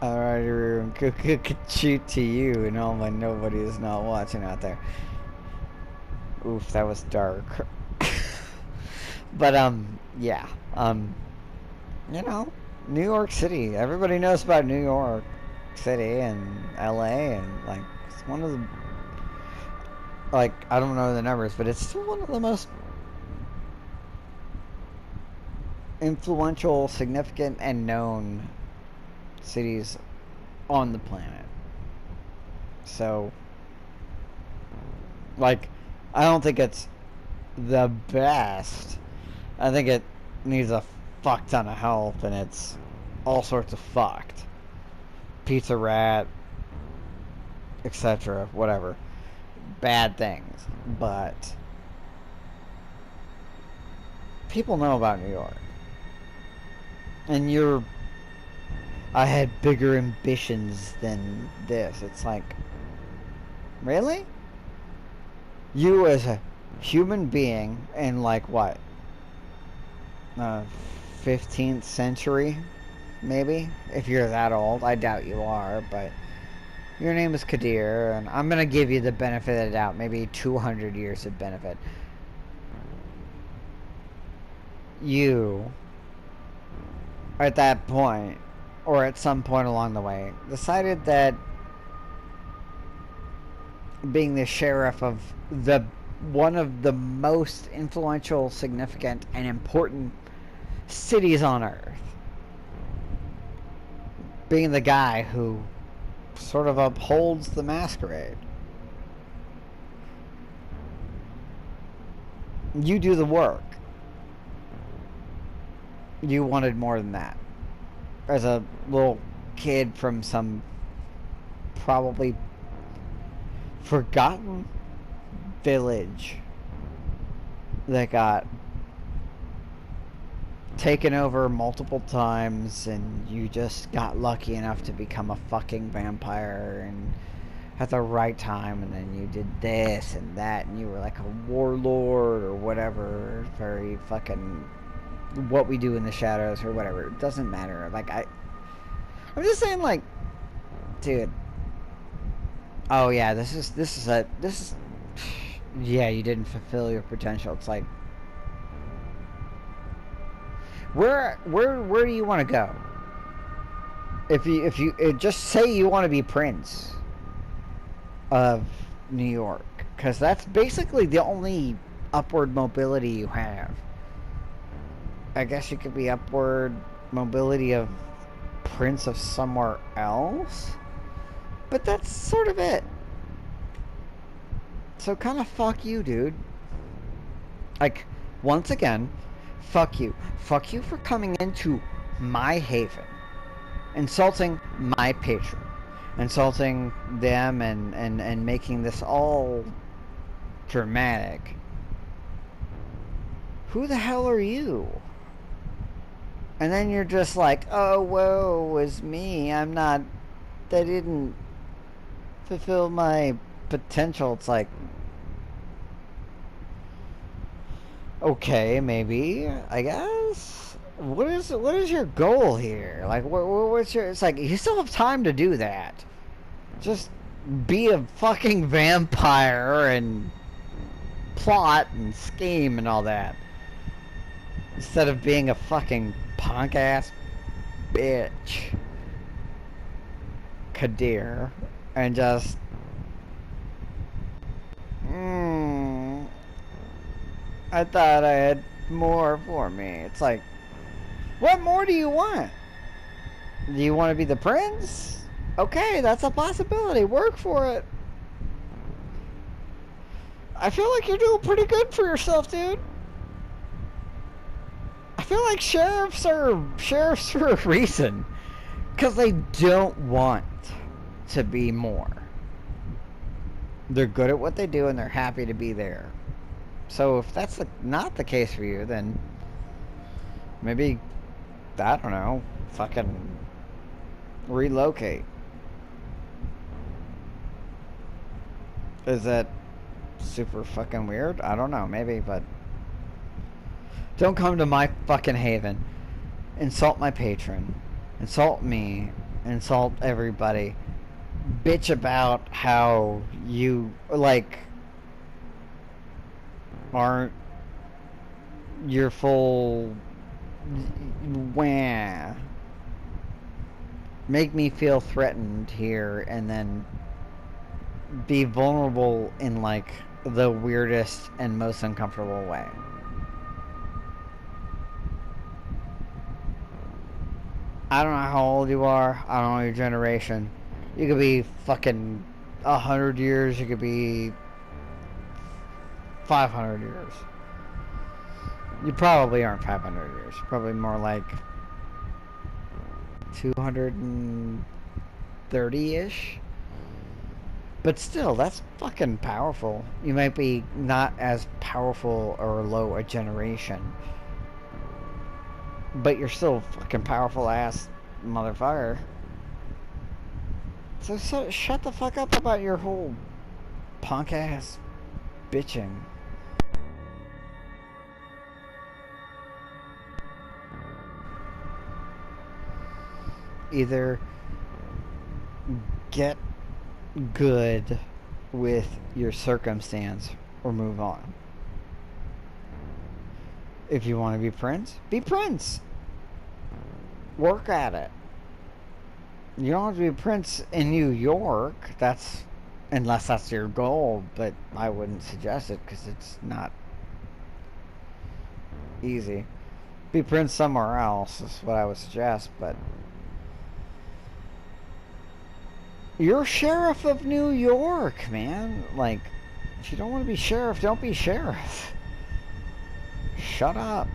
Alright, everyone. Good shoot to you and all my nobody is not watching out there. Oof, that was dark. But, yeah. You know, New York City. Everybody knows about New York City and LA, and, like, it's one of the, like, I don't know the numbers, but it's still one of the most influential, significant, and known cities on the planet. So, like, I don't think it's the best. I think it needs a fuck ton of help, and it's all sorts of fucked. Pizza rat, etc. Whatever. Bad things. But people know about New York. And I had bigger ambitions than this. It's like, really? You as a human being in, like, what? 15th century, maybe? If you're that old. I doubt you are, but your name is Kadir, and I'm gonna give you the benefit of the doubt. Maybe 200 years of benefit. You, at that point, or at some point along the way, decided that being the sheriff of the one of the most influential, significant, and important cities on Earth, being the guy who sort of upholds the masquerade, you do the work. You wanted more than that. As a little kid from some probably forgotten village that got taken over multiple times, and you just got lucky enough to become a fucking vampire and at the right time, and then you did this and that, and you were like a warlord or whatever, very fucking what we do in the shadows or whatever. It doesn't matter. Like, I'm just saying, like, dude. Oh yeah, this is yeah, you didn't fulfill your potential. It's like, where do you want to go? If you just say you want to be prince of New York, because that's basically the only upward mobility you have. I guess you could be upward mobility of prince of somewhere else, but that's sort of it. So kind of fuck you, dude. Like, once again, fuck you. Fuck you for coming into my haven, insulting my patron, insulting them, and making this all dramatic. Who the hell are you? And then you're just like, oh, woe is me. I didn't fulfill my potential. It's like, okay, maybe, I guess. What is your goal here? Like, what's your? It's like, you still have time to do that. Just be a fucking vampire and plot and scheme and all that, instead of being a fucking punk ass bitch, Kadir, and just I thought I had more for me. It's like, what more do you want? Do you want to be the prince? Okay, that's a possibility. Work for it. I feel like you're doing pretty good for yourself, dude. I feel like sheriffs are sheriffs for a reason. Because they don't want to be more. They're good at what they do, and they're happy to be there. So if that's not the case for you, then maybe, I don't know, fucking relocate. Is that super fucking weird? I don't know, maybe, but don't come to my fucking haven, insult my patron, insult me, insult everybody, bitch about how you, like, aren't your full wah. Make me feel threatened here and then be vulnerable in, like, the weirdest and most uncomfortable way. I don't know how old you are. I don't know your generation. You could be fucking 100 years. You could be 500 years. You probably aren't 500 years. Probably more like 230-ish. But still, that's fucking powerful. You might be not as powerful or low a generation, but you're still a fucking powerful ass motherfucker. So shut the fuck up about your whole punk ass bitching. Either get good with your circumstance or move on. If you want to be Prince, be Prince. Work at it. You don't have to be Prince in New York. That's unless that's your goal, but I wouldn't suggest it because it's not easy. Be Prince somewhere else is what I would suggest, but you're sheriff of New York, man. Like, if you don't want to be sheriff, don't be sheriff. Shut up.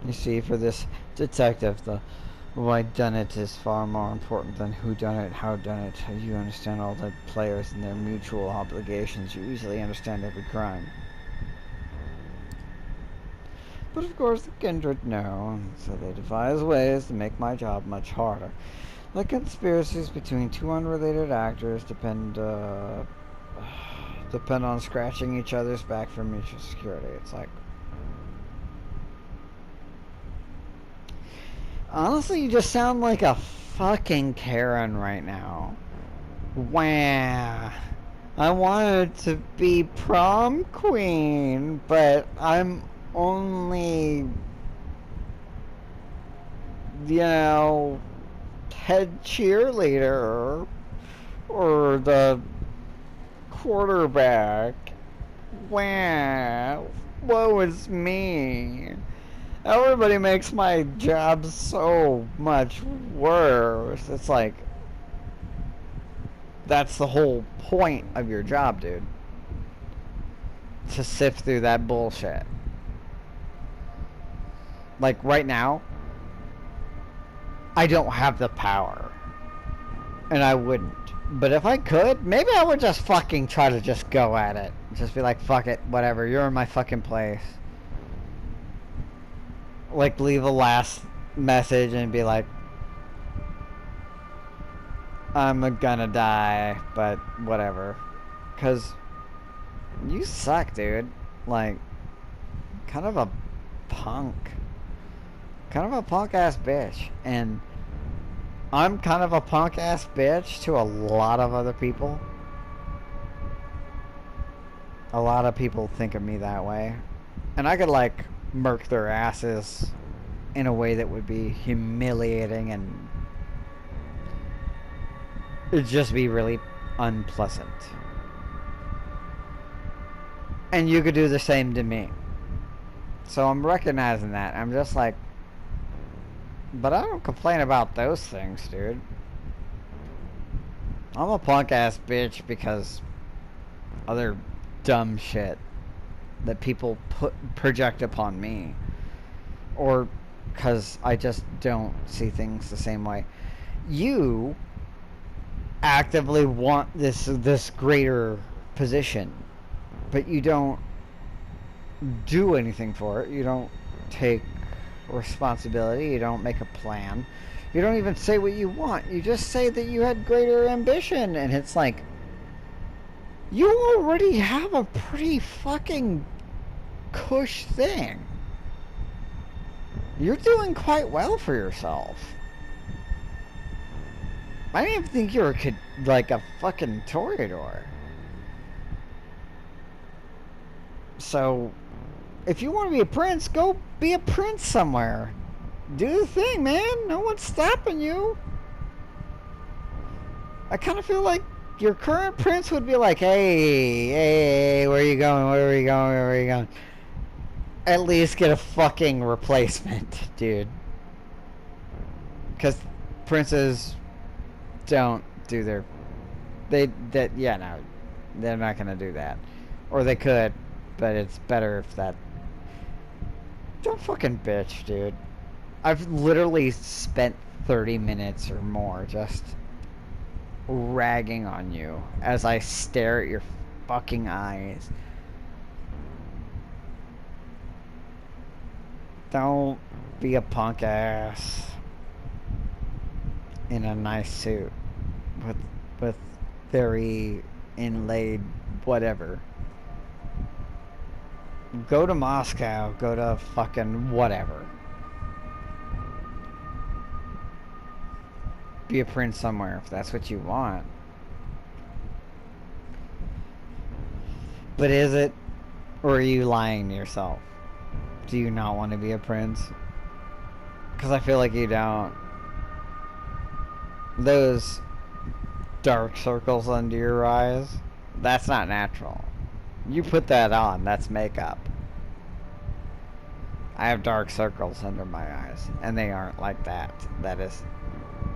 You see, for this detective, the why done it is far more important than who done it, how done it. You understand all the players and their mutual obligations. You easily understand every crime. But of course the kindred know, so they devise ways to make my job much harder. Like conspiracies between two unrelated actors depend on scratching each other's back for mutual security. It's like, honestly, you just sound like a fucking Karen right now. Wah. I wanted to be prom queen, but I'm only, you know, head cheerleader or the quarterback. Wow, woe is me. Everybody makes my job so much worse. It's like, that's the whole point of your job, dude. To sift through that bullshit. Like, right now, I don't have the power. And I wouldn't. But if I could, maybe I would just fucking try to just go at it. Just be like, fuck it, whatever, you're in my fucking place. Like, leave a last message and be like, I'm gonna die, but whatever. Because you suck, dude. Like, kind of a punk. Kind of a punk-ass bitch. And I'm kind of a punk-ass bitch to a lot of other people. A lot of people think of me that way. And I could, like, murk their asses in a way that would be humiliating and it'd just be really unpleasant. And you could do the same to me. So I'm recognizing that. I'm just like, but I don't complain about those things, dude. I'm a punk ass bitch because other dumb shit that people project upon me, or because I just don't see things the same way. You actively want this greater position, but you don't do anything for it. You don't take responsibility. You don't make a plan. You don't even say what you want. You just say that you had greater ambition, and it's like, you already have a pretty fucking cush thing. You're doing quite well for yourself. I didn't even think you were like a fucking toreador. So, if you want to be a prince, go be a prince somewhere. Do the thing, man. No one's stopping you. I kind of feel like your current prince would be like, hey, where are you going? Where are you going? Where are you going? At least get a fucking replacement, dude. Because princes don't do their... yeah, no. They're not going to do that. Or they could, but it's better if that... Don't fucking bitch, dude. I've literally spent 30 minutes or more just ragging on you as I stare at your fucking eyes. Don't be a punk ass in a nice suit with very inlaid whatever. Go to Moscow, go to fucking whatever. Be a prince somewhere if that's what you want. But is it? Or are you lying to yourself? Do you not want to be a prince? Because I feel like you don't. Those dark circles under your eyes, that's not natural. You put that on, that's makeup. I have dark circles under my eyes, and they aren't like that. That is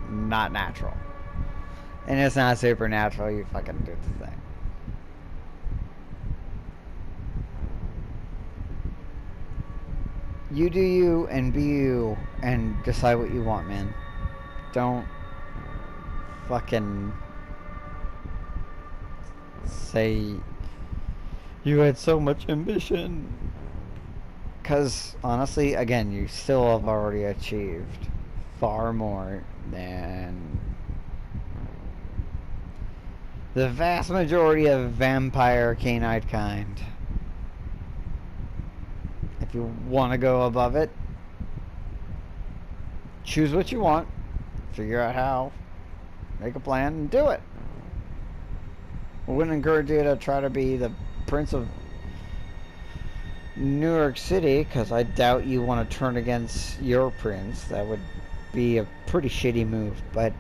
not natural. And it's not supernatural, you fucking do the thing. You do you, and be you, and decide what you want, man. Don't fucking say you had so much ambition. Because, honestly, again, you still have already achieved far more than the vast majority of vampire canine kind. If you want to go above it, choose what you want, figure out how, make a plan, and do it. I wouldn't encourage you to try to be the Prince of New York City, because I doubt you want to turn against your prince. That would be a pretty shitty move, but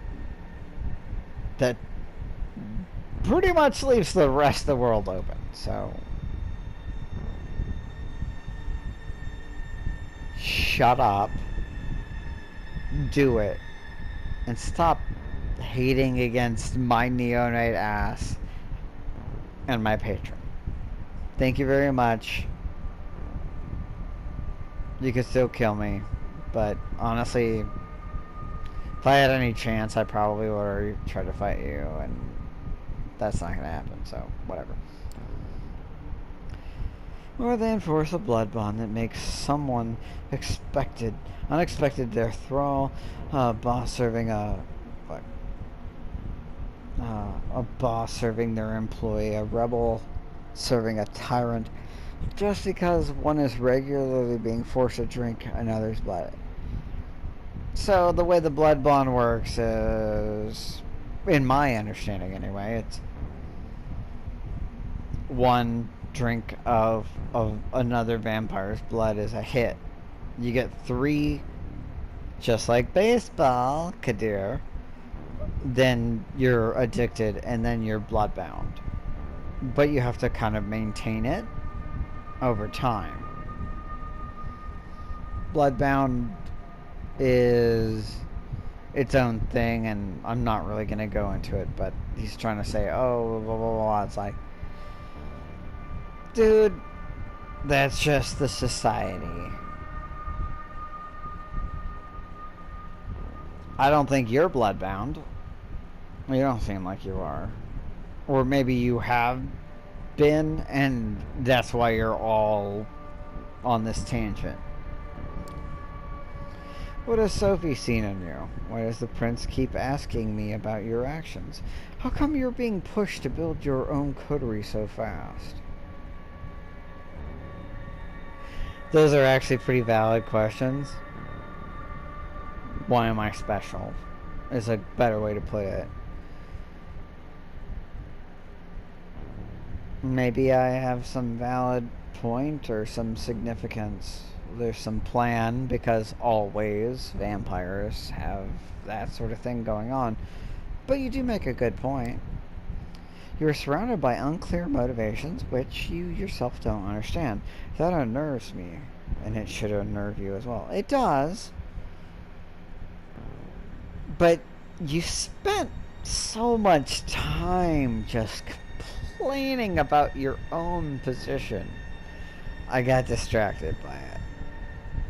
that pretty much leaves the rest of the world open, so shut up, do it, and stop hating against my neonate ass and my patron. Thank you very much. You could still kill me, but honestly, if I had any chance, I probably would already try to fight you, and that's not gonna happen, so whatever. Or they enforce a blood bond that makes someone unexpected their thrall, boss serving a boss serving their employee, a rebel serving a tyrant, just because one is regularly being forced to drink another's blood. So the way the blood bond works is, in my understanding anyway, it's one drink of another vampire's blood is a hit. You get 3, just like baseball, Kadir. Then you're addicted, and then you're bloodbound. But you have to kind of maintain it over time. Bloodbound is its own thing, and I'm not really going to go into it, but he's trying to say, oh, blah, blah, blah. It's like, dude, that's just the society. I don't think you're bloodbound. You don't seem like you are. Or maybe you have been, and that's why you're all on this tangent. What has Sophie seen in you? Why does the prince keep asking me about your actions? How come you're being pushed to build your own coterie so fast? Those are actually pretty valid questions. Why am I special? Is a better way to put it. Maybe I have some valid point or some significance. There's some plan, because always vampires have that sort of thing going on. But you do make a good point. You are surrounded by unclear motivations which you yourself don't understand. That unnerves me, and it should unnerve you as well. It does. But you spent so much time just complaining about your own position. I got distracted by it.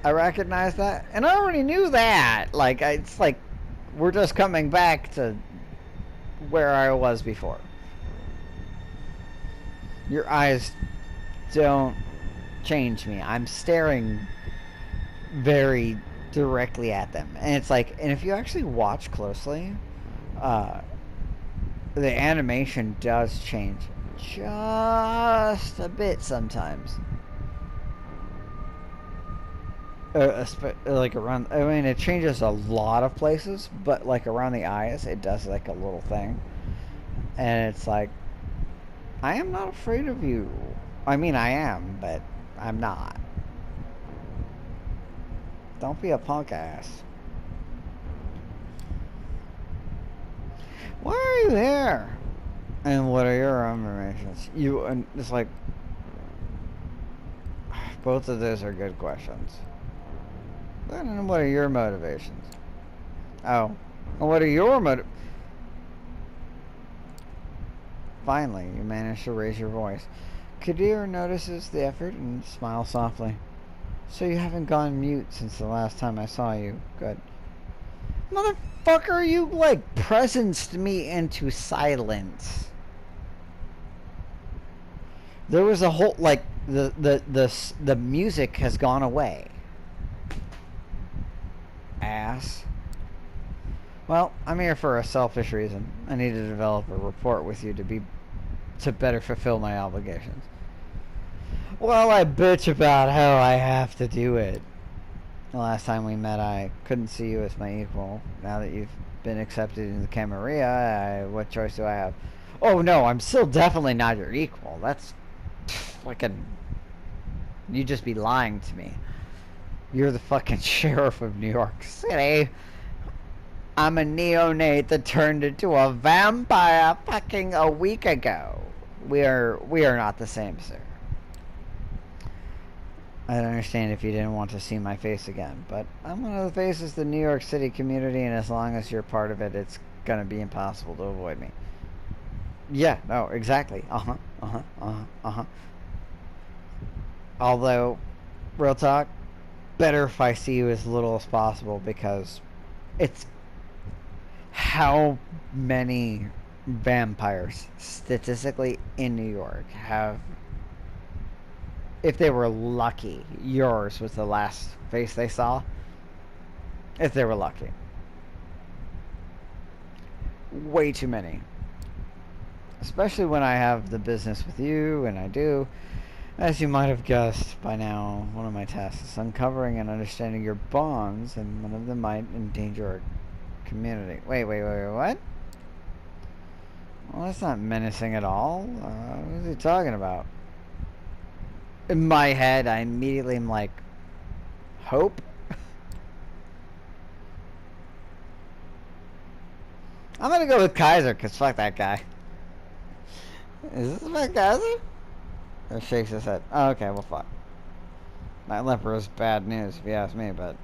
I recognize that, and I already knew that. Like, it's like we're just coming back to where I was before. Your eyes don't change me. I'm staring very directly at them, and it's like, and if you actually watch closely, the animation does change just a bit sometimes. Like around, I mean, it changes a lot of places, but like around the eyes, it does like a little thing, and it's like, I am not afraid of you. I mean, I am, but I'm not. Don't be a punk ass. Why are you there? And what are your motivations? And it's like, both of those are good questions. And what are your motivations? Oh, and what are your Finally, you managed to raise your voice. Kadir notices the effort and smiles softly. So you haven't gone mute since the last time I saw you. Good. Motherfucker, you, like, presenced me into silence. There was a whole, like, the music has gone away. Ass. Well, I'm here for a selfish reason. I need to develop a report with you to better fulfill my obligations. Well, I bitch about how I have to do it. The last time we met, I couldn't see you as my equal. Now that you've been accepted into the Camarilla, what choice do I have? Oh no, I'm still definitely not your equal. That's fucking... You'd just be lying to me. You're the fucking sheriff of New York City. I'm a neonate that turned into a vampire fucking a week ago. We are not the same, sir. I'd understand if you didn't want to see my face again, but I'm one of the faces of the New York City community, and as long as you're part of it, it's gonna be impossible to avoid me. Yeah, no, exactly. Although, real talk, better if I see you as little as possible, because it's how many vampires statistically in New York have, if they were lucky, yours was the last face they saw. If they were lucky. Way too many. Especially when I have the business with you, and I do. As you might have guessed by now, one of my tasks is uncovering and understanding your bonds, and one of them might endanger our community. Wait, what? Well, that's not menacing at all. What is he talking about? In my head, I immediately am like, hope? I'm gonna go with Kaiser, because fuck that guy. Is this my Kaiser? Or shakes his head. Oh, okay, well, fuck. That leper is bad news, if you ask me, but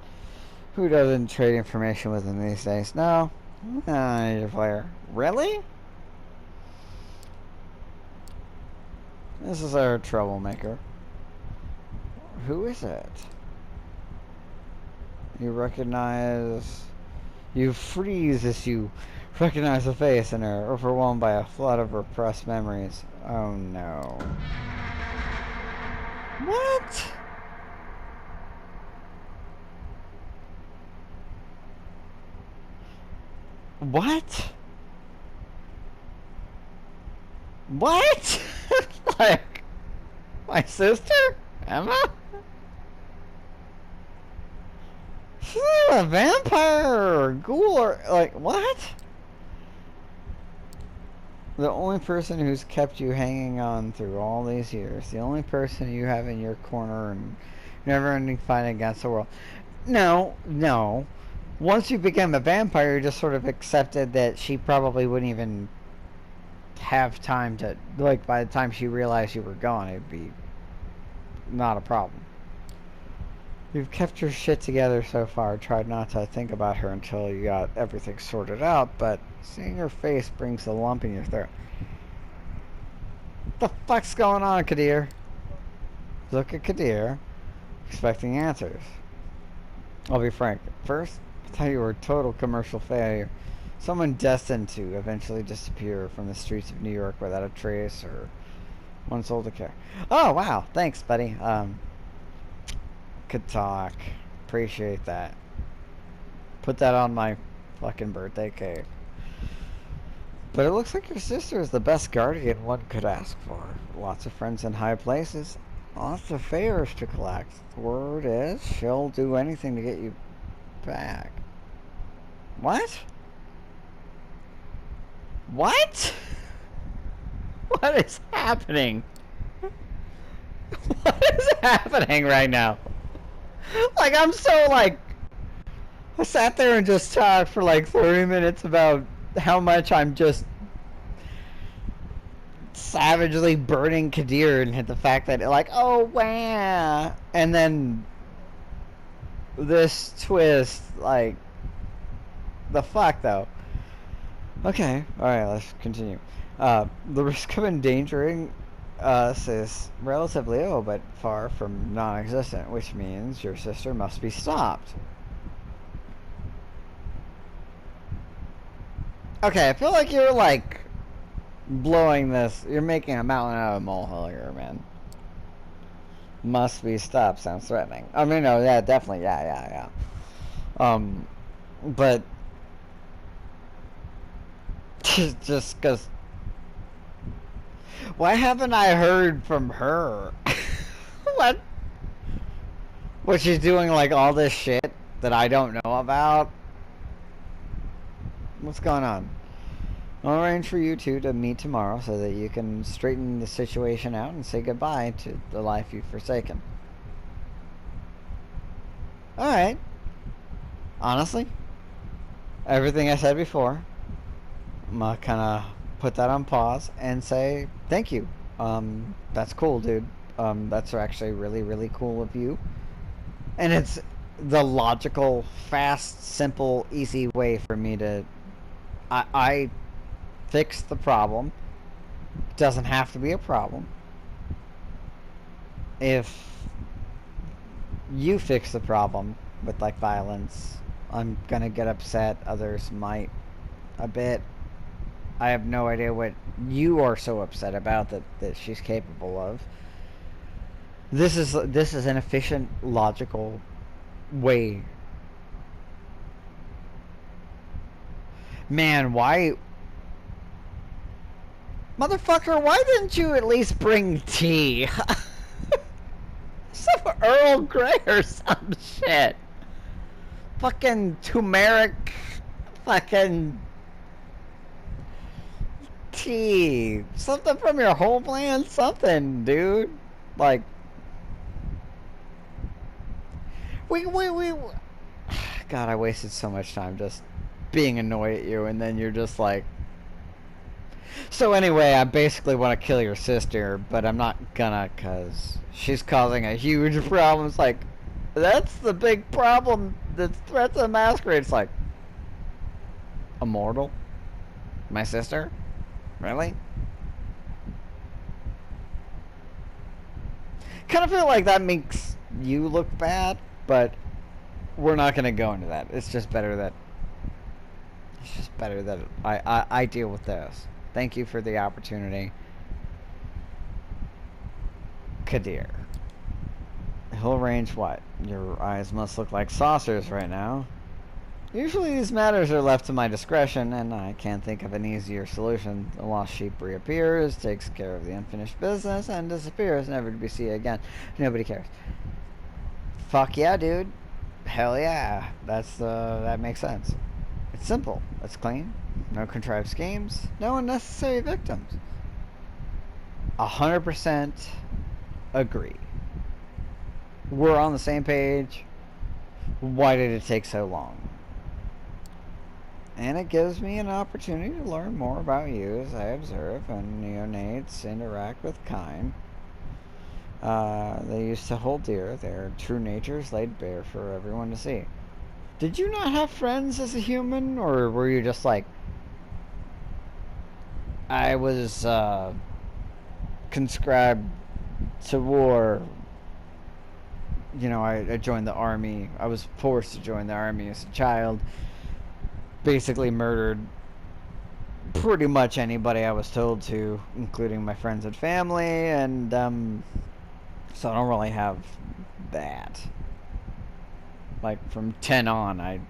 who doesn't trade information with him these days? No. I need a player. Really? This is our troublemaker. Who is it? You recognize... You freeze as you recognize the face and are overwhelmed by a flood of repressed memories. Oh no. What? What? What? Like, my sister? Emma? She's not a vampire or a ghoul or like what? The only person who's kept you hanging on through all these years, the only person you have in your corner and never-ending fight against the world. No, no. Once you became a vampire, you just sort of accepted that she probably wouldn't even have time to, like, by the time she realized you were gone, it'd be not a problem. You've kept your shit together so far, tried not to think about her until you got everything sorted out, but seeing her face brings a lump in your throat. What the fuck's going on, Kadir? Look at Kadir, expecting answers. I'll be frank, at first, I thought you were a total commercial failure. Someone destined to eventually disappear from the streets of New York without a trace or one soul to care. Oh, wow, thanks, buddy. Could talk. Appreciate that. Put that on my fucking birthday cake. But it looks like your sister is the best guardian one could ask for. Lots of friends in high places. Lots of favors to collect. The word is she'll do anything to get you back. What? What? What is happening? What is happening right now? Like, I'm so, like... I sat there and just talked for, like, 30 minutes about how much I'm just savagely burning Kadir and hit the fact that, like, oh, wow. And then this twist, like, the fuck, though. Okay, alright, let's continue. The risk of endangering us is relatively low, but far from non-existent, which means your sister must be stopped. Okay, I feel like you're, like, blowing this. You're making a mountain out of a molehill here, man. Must be stopped sounds threatening. I mean, no, yeah, definitely, yeah. But just because. Why haven't I heard from her? What? What she's doing, like, all this shit that I don't know about? What's going on? I'll arrange for you two to meet tomorrow so that you can straighten the situation out and say goodbye to the life you've forsaken. Alright. Honestly, everything I said before, I'm gonna kind of put that on pause and say thank you. That's cool, dude. That's actually really, really cool of you. And it's the logical, fast, simple, easy way for me to... I fix the problem. It doesn't have to be a problem. If you fix the problem with, like, violence, I'm gonna get upset. Others might a bit. I have no idea what you are so upset about that she's capable of. This is an efficient, logical way. Man, why... Motherfucker, why didn't you at least bring tea? Some Earl Grey or some shit. Fucking turmeric. Fucking... tea. Something from your homeland? Something, dude. Like... We... God, I wasted so much time just being annoyed at you, and then you're just like... So anyway, I basically want to kill your sister, but I'm not gonna, cause she's causing a huge problem. It's like, that's the big problem that's threats of masquerade. It's like, immortal? My sister? Really? Kind of feel like that makes you look bad, but we're not gonna go into that. It's just better that I deal with this. Thank you for the opportunity. Kadir. He'll arrange what? Your eyes must look like saucers right now. Usually these matters are left to my discretion, and I can't think of an easier solution. The lost sheep reappears, takes care of the unfinished business, and disappears, never to be seen again. Nobody cares. Fuck yeah, dude. Hell yeah. That makes sense. It's simple. It's clean. No contrived schemes. No unnecessary victims. 100% agree. We're on the same page. Why did it take so long? And it gives me an opportunity to learn more about you as I observe and neonates interact with kind. They used to hold dear their true natures laid bare for everyone to see. Did you not have friends as a human, or were you just like, I was conscribed to war? You know, I joined the army. I was forced to join the army as a child. Basically murdered pretty much anybody I was told to, including my friends and family, and so I don't really have that. Like from 10 on, I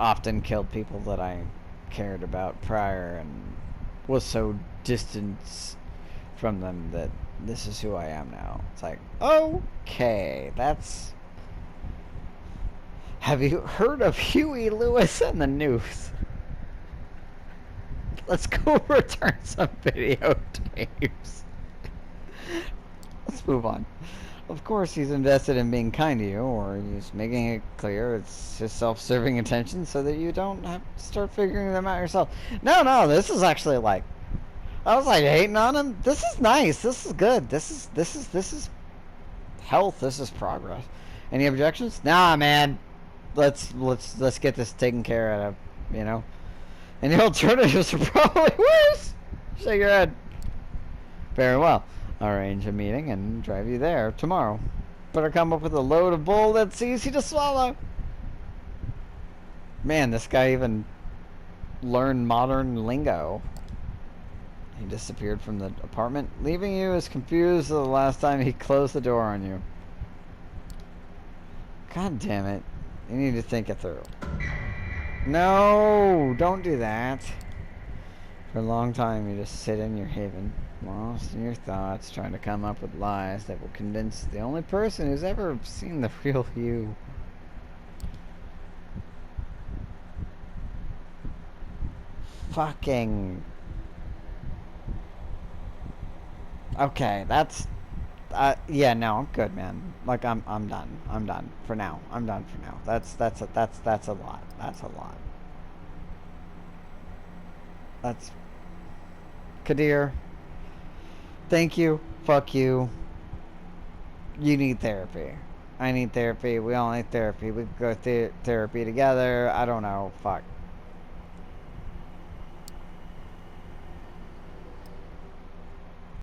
often killed people that I cared about prior and was so distant from them that this is who I am now. It's like, okay, that's... Have you heard of Huey Lewis and the News? Let's go return some videotapes. Let's move on. Of course, he's invested in being kind to you, or he's making it clear it's his self-serving intention so that you don't have to start figuring them out yourself. No, this is actually like, I was like hating on him. This is nice. This is good. This is health. This is progress. Any objections? Nah, man. Let's get this taken care of. You know. And the alternatives are probably worse. Shake your head. Very well. I'll arrange a meeting and drive you there tomorrow. Better come up with a load of bull that's easy to swallow. Man, this guy even learned modern lingo. He disappeared from the apartment, leaving you as confused as the last time he closed the door on you. God damn it. You need to think it through. No, don't do that. For a long time, you just sit in your haven, lost in your thoughts, trying to come up with lies that will convince the only person who's ever seen the real you. Fucking... Okay, that's... yeah, no, I'm good, man. Like, I'm done. I'm done. For now. I'm done for now. That's a lot. That's a lot. That's... Kadir, thank you. Fuck you. You need therapy. I need therapy. We all need therapy. We could go therapy together. I don't know. Fuck.